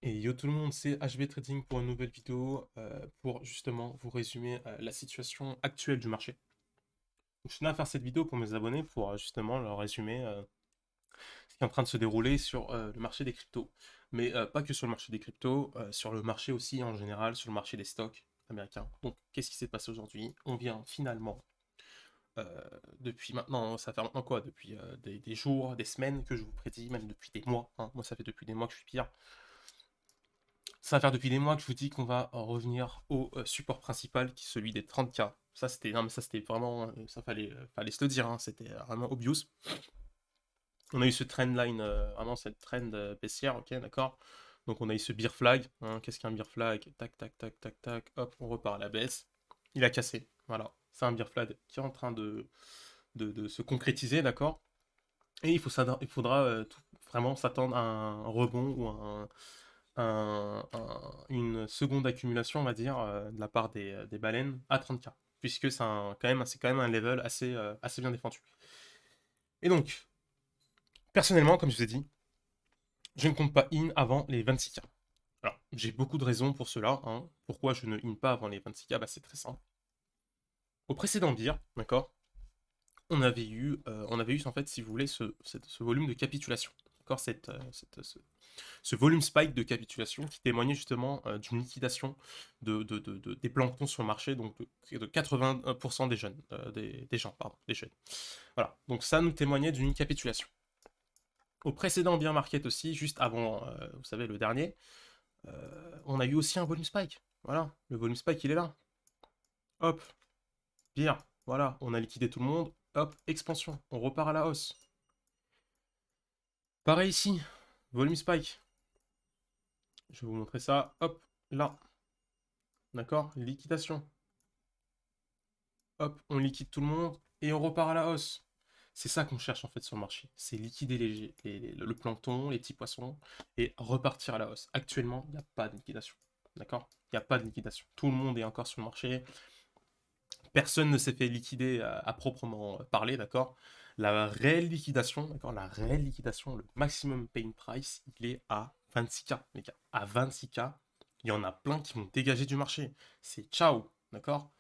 Et yo tout le monde, c'est HB Trading pour une nouvelle vidéo pour justement vous résumer la situation actuelle du marché. Donc, je tenais à faire cette vidéo pour mes abonnés pour justement leur résumer ce qui est en train de se dérouler sur le marché des cryptos. Mais pas que sur le marché des cryptos, sur le marché aussi en général, sur le marché des stocks américains. Donc qu'est-ce qui s'est passé aujourd'hui? On vient finalement, depuis maintenant, ça fait maintenant quoi? Depuis des jours, des semaines que je vous prédis, même depuis des mois, hein. Moi ça fait depuis des mois que je suis pire. Ça va faire depuis des mois que je vous dis qu'on va revenir au support principal, qui est celui des 30K. Ça, c'était, non, mais ça, c'était vraiment, ça fallait se le dire, hein, c'était vraiment obvious. On a eu ce trendline, vraiment cette trend baissière, ok, d'accord. Donc on a eu ce bear flag, hein. Qu'est-ce qu'un bear flag? Tac, tac, tac, tac, tac, hop, on repart à la baisse. Il a cassé, voilà. C'est un bear flag qui est en train de se concrétiser, d'accord. Et il faudra vraiment s'attendre à un rebond ou une seconde accumulation, on va dire, de la part des baleines à 30K, puisque c'est quand même un level assez bien défendu. Et donc, personnellement, comme je vous ai dit, je ne compte pas in avant les 26K. Alors, j'ai beaucoup de raisons pour cela, hein. Pourquoi je ne in pas avant les 26K? Bah, c'est très simple. Au précédent beer, d'accord, on avait eu en fait, si vous voulez, ce volume de capitulation. D'accord, ce volume spike de capitulation qui témoignait justement d'une liquidation des planctons sur le marché, donc de 80% des jeunes, des gens, pardon, des jeunes. Voilà, donc ça nous témoignait d'une capitulation. Au précédent bear market aussi, juste avant, vous savez, le dernier, on a eu aussi un volume spike. Voilà, le volume spike, il est là. Hop, bear, voilà, on a liquidé tout le monde. Hop, expansion, on repart à la hausse. Pareil ici, volume spike. Je vais vous montrer ça. Hop, là. D'accord, liquidation. Hop, on liquide tout le monde et on repart à la hausse. C'est ça qu'on cherche en fait sur le marché. C'est liquider le plancton, les petits poissons et repartir à la hausse. Actuellement, il n'y a pas de liquidation. D'accord? Il n'y a pas de liquidation. Tout le monde est encore sur le marché. Personne ne s'est fait liquider à proprement parler. D'accord? La réelle liquidation, d'accord? La réelle liquidation, le maximum paying price, il est à 26K, les gars. À 26K, il y en a plein qui vont dégager du marché. C'est ciao. D'accord?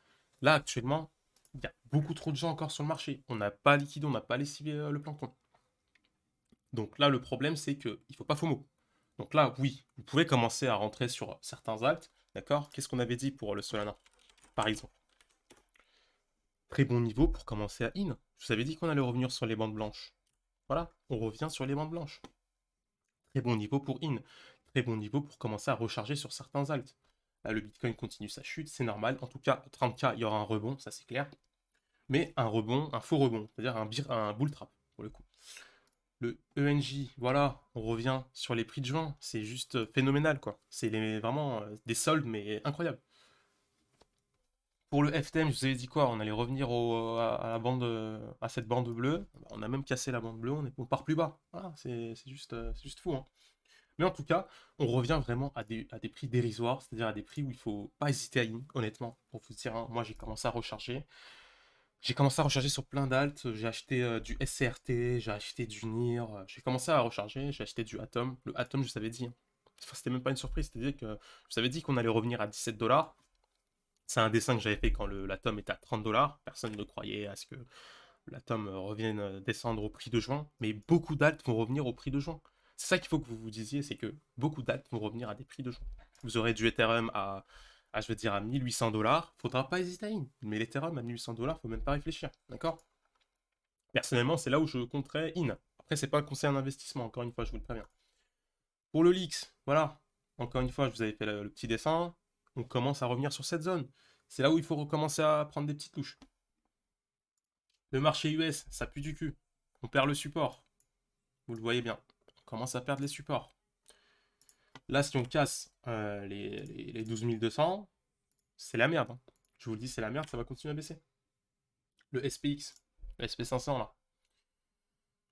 Là, actuellement, il y a beaucoup trop de gens encore sur le marché. On n'a pas liquidé, on n'a pas lessivé le plancton. Donc là, le problème, c'est qu'il ne faut pas FOMO. Donc là, oui, vous pouvez commencer à rentrer sur certains alts. D'accord? Qu'est-ce qu'on avait dit pour le Solana, par exemple? Très bon niveau pour commencer à in. Je vous avais dit qu'on allait revenir sur les bandes blanches. Voilà, on revient sur les bandes blanches. Très bon niveau pour in. Très bon niveau pour commencer à recharger sur certains alts. Là, le Bitcoin continue sa chute, c'est normal. En tout cas, 30K, il y aura un rebond, ça c'est clair. Mais un rebond, un faux rebond, c'est-à-dire un bull trap, pour le coup. Le ENJ, voilà, on revient sur les prix de juin, c'est juste phénoménal, quoi. C'est vraiment des soldes, mais incroyables. Pour le FTM, je vous avais dit quoi? On allait revenir à la bande, à cette bande bleue. On a même cassé la bande bleue, on part plus bas. Voilà, c'est juste fou, hein. Mais en tout cas, on revient vraiment à des prix dérisoires, c'est-à-dire à des prix où il faut pas hésiter à in, honnêtement, pour vous dire, hein. Moi, j'ai commencé à recharger. J'ai commencé à recharger sur plein d'alts. J'ai acheté du SCRT, j'ai acheté du NIR. J'ai commencé à recharger, j'ai acheté du Atom. Le Atom, je vous avais dit, hein. Enfin, c'était même pas une surprise, c'est-à-dire que je vous avais dit qu'on allait revenir à 17 $. C'est un dessin que j'avais fait quand l'Atom était à 30 $. Personne ne croyait à ce que l'Atom revienne descendre au prix de juin. Mais beaucoup d'alts vont revenir au prix de juin. C'est ça qu'il faut que vous vous disiez, c'est que beaucoup d'alts vont revenir à des prix de juin. Vous aurez du Ethereum je veux dire, à 1800 $. Faudra pas hésiter à in. Mais l'Ethereum à 1800 $, faut même pas réfléchir. D'accord? Personnellement, c'est là où je compterais in. Après, c'est pas un conseil en investissement, encore une fois, je vous le préviens. Pour le leaks, voilà. Encore une fois, je vous avais fait le petit dessin. On commence à revenir sur cette zone. C'est là où il faut recommencer à prendre des petites touches. Le marché US, ça pue du cul. On perd le support. Vous le voyez bien. On commence à perdre les supports. Là, si on casse les 12 200, c'est la merde, hein. Je vous le dis, c'est la merde, ça va continuer à baisser. Le SPX, le SP500 là.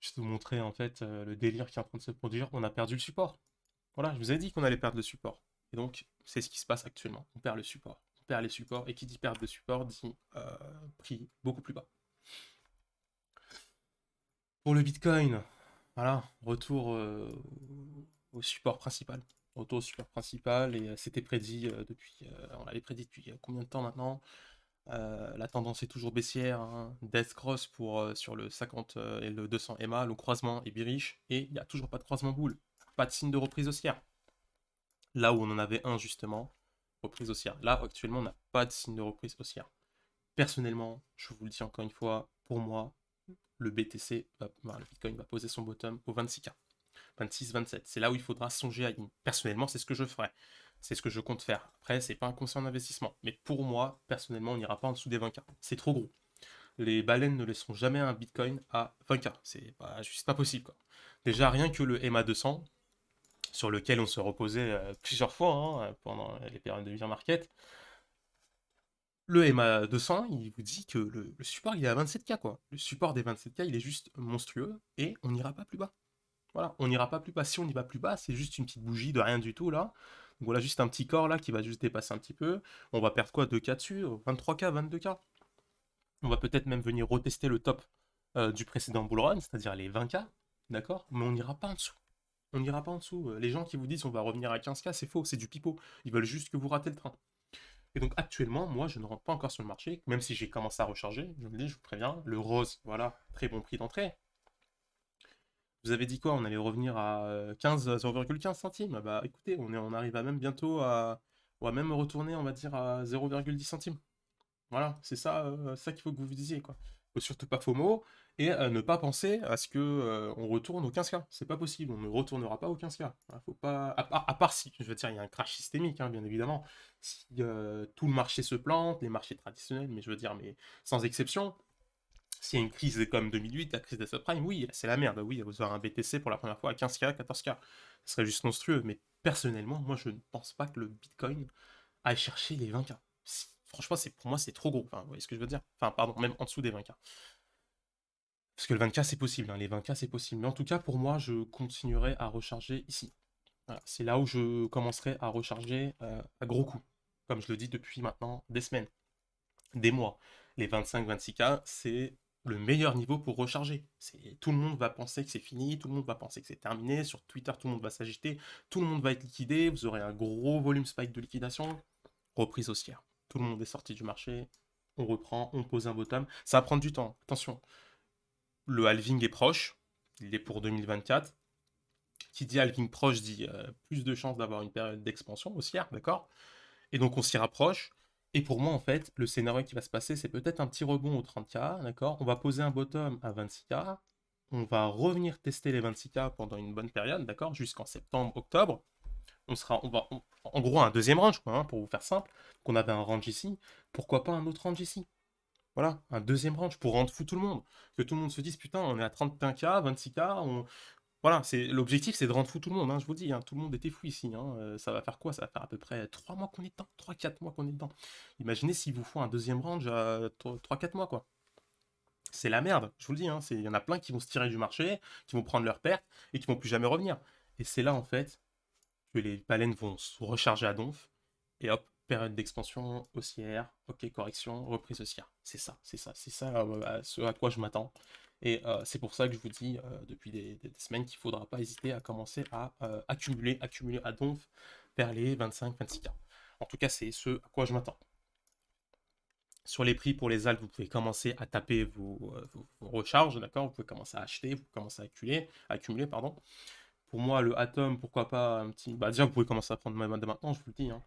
Je vais vous montrer en fait le délire qui est en train de se produire. On a perdu le support. Voilà, je vous ai dit qu'on allait perdre le support. Et donc, c'est ce qui se passe actuellement. On perd le support. On perd les supports. Et qui dit perte de support dit prix beaucoup plus bas. Pour le Bitcoin, voilà, retour au support principal. Retour au support principal, et c'était prédit depuis, on l'avait prédit depuis combien de temps maintenant? La tendance est toujours baissière, hein. Death Cross sur le 50 et le 200 EMA, le croisement est bearish, et il n'y a toujours pas de croisement boule, pas de signe de reprise haussière. Là où on en avait un justement, reprise haussière. Là, actuellement, on n'a pas de signe de reprise haussière. Personnellement, je vous le dis encore une fois, pour moi, le BTC, le Bitcoin va poser son bottom au 26K. 26, 27. C'est là où il faudra songer à in. Personnellement, c'est ce que je ferai. C'est ce que je compte faire. Après, c'est pas un conseil en investissement. Mais pour moi, personnellement, on n'ira pas en dessous des 20K. C'est trop gros. Les baleines ne laisseront jamais un Bitcoin à 20K. C'est juste pas possible, quoi. Déjà, rien que le MA200, sur lequel on se reposait plusieurs fois pendant les périodes de bear market, le MA200, il vous dit que le support, il est à 27K, quoi. Le support des 27K, il est juste monstrueux, et on n'ira pas plus bas. Voilà, on n'ira pas plus bas. Si on y va plus bas, c'est juste une petite bougie de rien du tout, là. Donc voilà, juste un petit corps, là, qui va juste dépasser un petit peu. On va perdre quoi? 2K dessus? 23K, 22K. On va peut-être même venir retester le top du précédent bull run, c'est-à-dire les 20K, d'accord? Mais on n'ira pas en dessous. On n'ira pas en dessous. Les gens qui vous disent on va revenir à 15K, c'est faux, c'est du pipeau. Ils veulent juste que vous ratez le train. Et donc actuellement, moi, je ne rentre pas encore sur le marché, même si j'ai commencé à recharger. Je me dis, je vous préviens, le rose, voilà, très bon prix d'entrée. Vous avez dit quoi? On allait revenir à 0,15 centimes. Bah écoutez, on arrive à même bientôt à... On va même retourner, on va dire, à 0,10 centimes. Voilà, c'est ça, ça qu'il faut que vous vous disiez, quoi. Faut surtout pas FOMO, et ne pas penser à ce que on retourne au 15K. C'est pas possible, on ne retournera pas au 15K. Voilà, faut pas... à part si, je veux dire, il y a un crash systémique, hein, bien évidemment. Si tout le marché se plante, les marchés traditionnels, mais je veux dire, mais sans exception, s'il y a une crise comme 2008, la crise des subprimes, oui, c'est la merde. Oui, vous aurez un BTC pour la première fois à 15K, 14K. Ce serait juste monstrueux. Mais personnellement, moi, je ne pense pas que le Bitcoin aille chercher les 20K. Franchement, pour moi, c'est trop gros. Enfin, vous voyez ce que je veux dire? Enfin, pardon, même en dessous des 20K. Parce que le 20K, c'est possible. Hein, les 20K, c'est possible. Mais en tout cas, pour moi, je continuerai à recharger ici. Voilà, c'est là où je commencerai à recharger à gros coups. Comme je le dis depuis maintenant des semaines, des mois. Les 25-26K, c'est le meilleur niveau pour recharger. Tout le monde va penser que c'est fini, tout le monde va penser que c'est terminé. Sur Twitter, tout le monde va s'agiter, tout le monde va être liquidé. Vous aurez un gros volume spike de liquidation. Reprise haussière. Tout le monde est sorti du marché. On reprend, on pose un bottom. Ça va prendre du temps. Attention, le halving est proche. Il est pour 2024. Qui dit halving proche dit plus de chances d'avoir une période d'expansion haussière, d'accord? Et donc on s'y rapproche. Et pour moi, en fait, le scénario qui va se passer, c'est peut-être un petit rebond au 30K, d'accord? On va poser un bottom à 26K. On va revenir tester les 26K pendant une bonne période, d'accord? Jusqu'en septembre, octobre. En gros, un deuxième range, quoi, hein, pour vous faire simple. Qu'on avait un range ici. Pourquoi pas un autre range ici? Voilà, un deuxième range pour rendre fou tout le monde. Que tout le monde se dise, putain, on est à 31K, 26K, voilà, l'objectif, c'est de rendre fou tout le monde, hein, je vous dis, hein, tout le monde était fou ici. Hein, ça va faire quoi? Ça va faire à peu près 3 mois qu'on est dedans, 3-4 mois qu'on est dedans. Imaginez s'il vous faut un deuxième range à 3-4 mois, quoi. C'est la merde, je vous le dis, hein, il y en a plein qui vont se tirer du marché, qui vont prendre leur perte et qui vont plus jamais revenir. Et c'est là, en fait, que les baleines vont se recharger à donf, et hop, période d'expansion haussière, ok, correction, reprise haussière. C'est ça ce à quoi je m'attends. Et c'est pour ça que je vous dis depuis des semaines qu'il ne faudra pas hésiter à commencer à accumuler à donf vers les 25-26K. En tout cas, c'est ce à quoi je m'attends. Sur les prix pour les altes, vous pouvez commencer à taper vos recharges, d'accord? Vous pouvez commencer à acheter, vous pouvez commencer à accumuler, pardon. Pour moi, le Atom, pourquoi pas un petit. Bah, déjà, vous pouvez commencer à prendre dès maintenant, je vous le dis. Hein.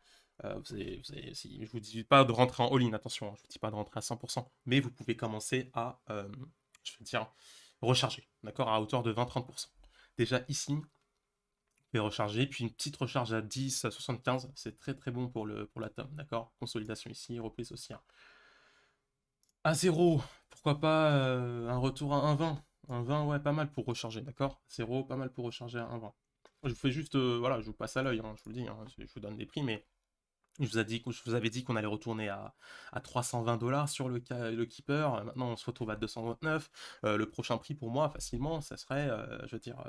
Je vous dis pas de rentrer en all-in, attention, hein, je vous dis pas de rentrer à 100%, mais vous pouvez commencer à, je veux dire, recharger, d'accord, à hauteur de 20-30%. Déjà ici, vous pouvez recharger, puis une petite recharge à 10, à 75, c'est très très bon pour l'Atom, d'accord. Consolidation ici, reprise aussi. Hein. À 0, pourquoi pas un retour à 1,20. 1,20, ouais, pas mal pour recharger, d'accord? 0, pas mal pour recharger à 1,20. Je vous fais juste, voilà, je vous passe à l'œil, hein, je vous le dis, hein, je vous donne des prix, mais je vous avais dit qu'on allait retourner à 320 $ sur le Keeper. Maintenant, on se retrouve à 229. Le prochain prix pour moi, facilement, ça serait, je veux dire,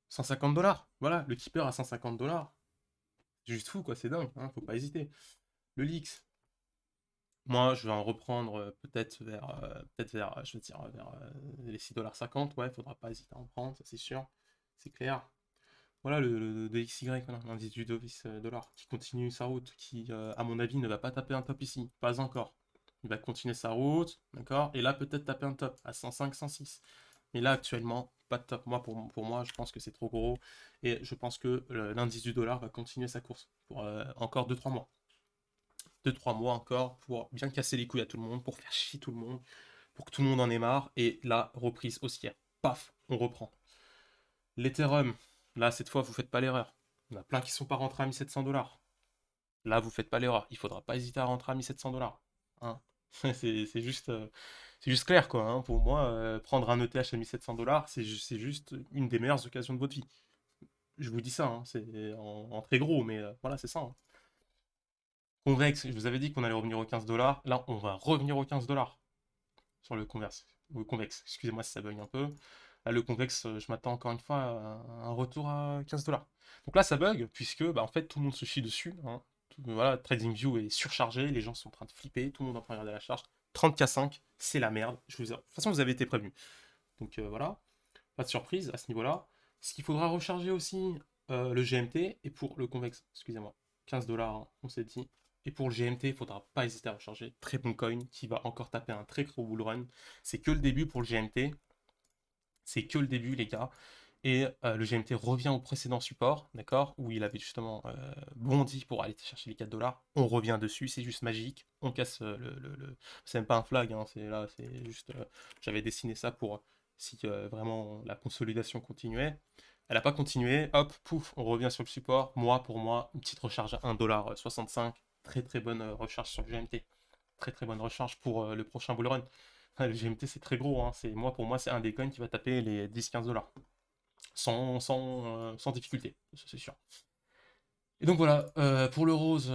150 $. Voilà, le Keeper à 150 $. C'est juste fou, quoi, c'est dingue, hein, faut pas hésiter. Le Lix, moi, je vais en reprendre peut-être vers, je veux dire, vers les 6,50 $. Ouais, faudra pas hésiter à en prendre, ça c'est sûr, c'est clair. Voilà le DXY, voilà, l'indice du dollar, qui continue sa route, qui, à mon avis, ne va pas taper un top ici, pas encore. Il va continuer sa route, d'accord? Et là, peut-être taper un top à 105, 106. Mais là, actuellement, pas de top. Moi, pour moi, je pense que c'est trop gros. Et je pense que l'indice du dollar va continuer sa course pour encore 2-3 mois. 2-3 mois encore pour bien casser les couilles à tout le monde, pour faire chier tout le monde, pour que tout le monde en ait marre. Et la reprise haussière. Paf, on reprend. L'Ethereum, là, cette fois, vous faites pas l'erreur. Il y en a plein qui sont pas rentrés à 1700 $. Là, vous faites pas l'erreur. Il faudra pas hésiter à rentrer à 1700 $. Hein. C'est juste clair, quoi. Hein. Pour moi, prendre un ETH à 1700 $, c'est juste une des meilleures occasions de votre vie. Je vous dis ça, hein, c'est en très gros, mais voilà, c'est ça. Hein. Convex, je vous avais dit qu'on allait revenir aux 15 $. Là, on va revenir aux 15 $ sur le converse. Ou convexe, excusez-moi si ça bug un peu. Là, le convexe, je m'attends encore une fois à un retour à 15 $. Donc là, ça bug, puisque bah, en fait, tout le monde se chie dessus. Hein. Voilà, TradingView est surchargé, les gens sont en train de flipper, tout le monde est en train de regarder la charge. 30K5, c'est la merde. De toute façon, vous avez été prévenus. Donc voilà, pas de surprise à ce niveau-là. Ce qu'il faudra recharger aussi, le GMT, et pour le convexe, excusez-moi, 15 $, hein, on s'est dit. Et pour le GMT, il faudra pas hésiter à recharger. Très bon coin qui va encore taper un très gros bull run. C'est que le début pour le GMT. C'est que le début, les gars. Et le GMT revient au précédent support, d'accord, où il avait justement bondi pour aller chercher les 4 $. On revient dessus, c'est juste magique. On casse c'est même pas un flag, hein, c'est là, c'est juste. J'avais dessiné ça pour si vraiment la consolidation continuait. Elle n'a pas continué, hop, pouf, on revient sur le support. Moi, pour moi, une petite recharge à 1,65 $. Très très bonne recharge sur le GMT. Très très bonne recharge pour le prochain bull run. Le GMT c'est très gros, hein. Pour moi c'est un des coins qui va taper les 10-15 $. Sans difficulté, ça c'est sûr. Et donc voilà, pour le rose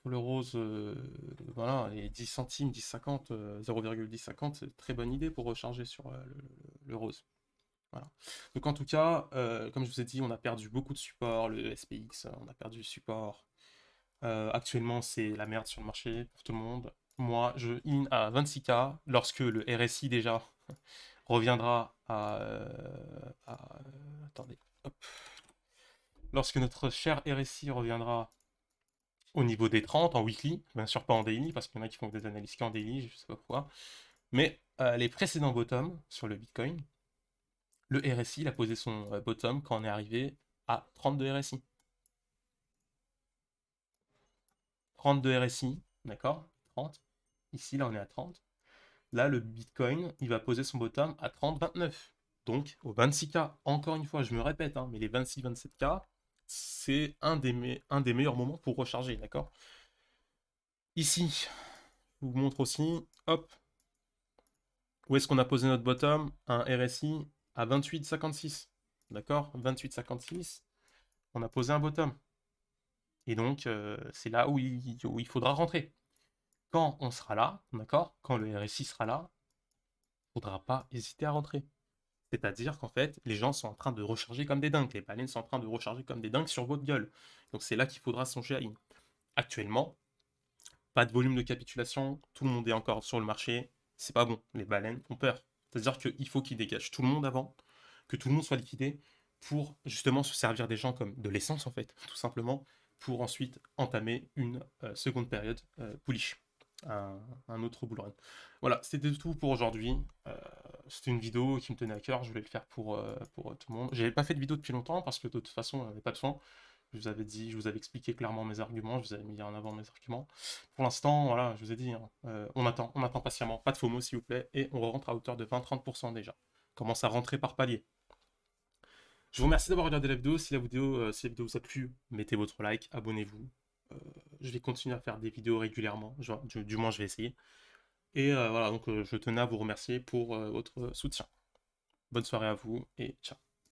voilà, les 10 centimes, 10,50, 0,1050, c'est une très bonne idée pour recharger sur le rose. Voilà. Donc en tout cas, comme je vous ai dit, on a perdu beaucoup de support, le SPX, on a perdu le support. Actuellement, c'est la merde sur le marché pour tout le monde. Moi, je in à 26K lorsque le RSI déjà reviendra attendez, hop. Lorsque notre cher RSI reviendra au niveau des 30 en weekly, bien sûr pas en daily, parce qu'il y en a qui font des analyses qu'en daily, je sais pas pourquoi, mais les précédents bottoms sur le Bitcoin, le RSI il a posé son bottom quand on est arrivé à 32 RSI. 32 RSI, d'accord 30. Ici, là, on est à 30. Là, le Bitcoin, il va poser son bottom à 30, 29. Donc, au 26K, encore une fois, je me répète, hein, mais les 26, 27K, c'est un des meilleurs moments pour recharger, d'accord. Ici, je vous montre aussi, hop, où est-ce qu'on a posé notre bottom? Un RSI à 28,56. D'accord? 28,56. On a posé un bottom. Et donc, c'est là où il faudra rentrer. Quand on sera là, d'accord? Quand le RSI sera là, il ne faudra pas hésiter à rentrer. C'est-à-dire qu'en fait, les gens sont en train de recharger comme des dingues. Les baleines sont en train de recharger comme des dingues sur votre gueule. Donc c'est là qu'il faudra songer à in. Actuellement, pas de volume de capitulation, tout le monde est encore sur le marché, c'est pas bon, les baleines ont peur. C'est-à-dire qu'il faut qu'ils dégagent tout le monde avant, que tout le monde soit liquidé, pour justement se servir des gens comme de l'essence en fait, tout simplement, pour ensuite entamer une seconde période bullish, un autre bull run. Voilà, c'était tout pour aujourd'hui. C'était une vidéo qui me tenait à cœur, je voulais le faire pour tout le monde. J'avais pas fait de vidéo depuis longtemps parce que de toute façon, on n'avait pas besoin. Je vous avais dit, je vous avais expliqué clairement mes arguments, je vous avais mis en avant mes arguments. Pour l'instant, voilà, je vous ai dit, hein, on attend patiemment, pas de FOMO s'il vous plaît, et on rentre à hauteur de 20-30% déjà. On commence à rentrer par palier. Je vous remercie d'avoir regardé la vidéo. Si la vidéo vous a plu, mettez votre like, abonnez-vous. Euh, je vais continuer à faire des vidéos régulièrement, du moins je vais essayer. Et voilà, donc je tenais à vous remercier pour votre soutien. Bonne soirée à vous et ciao.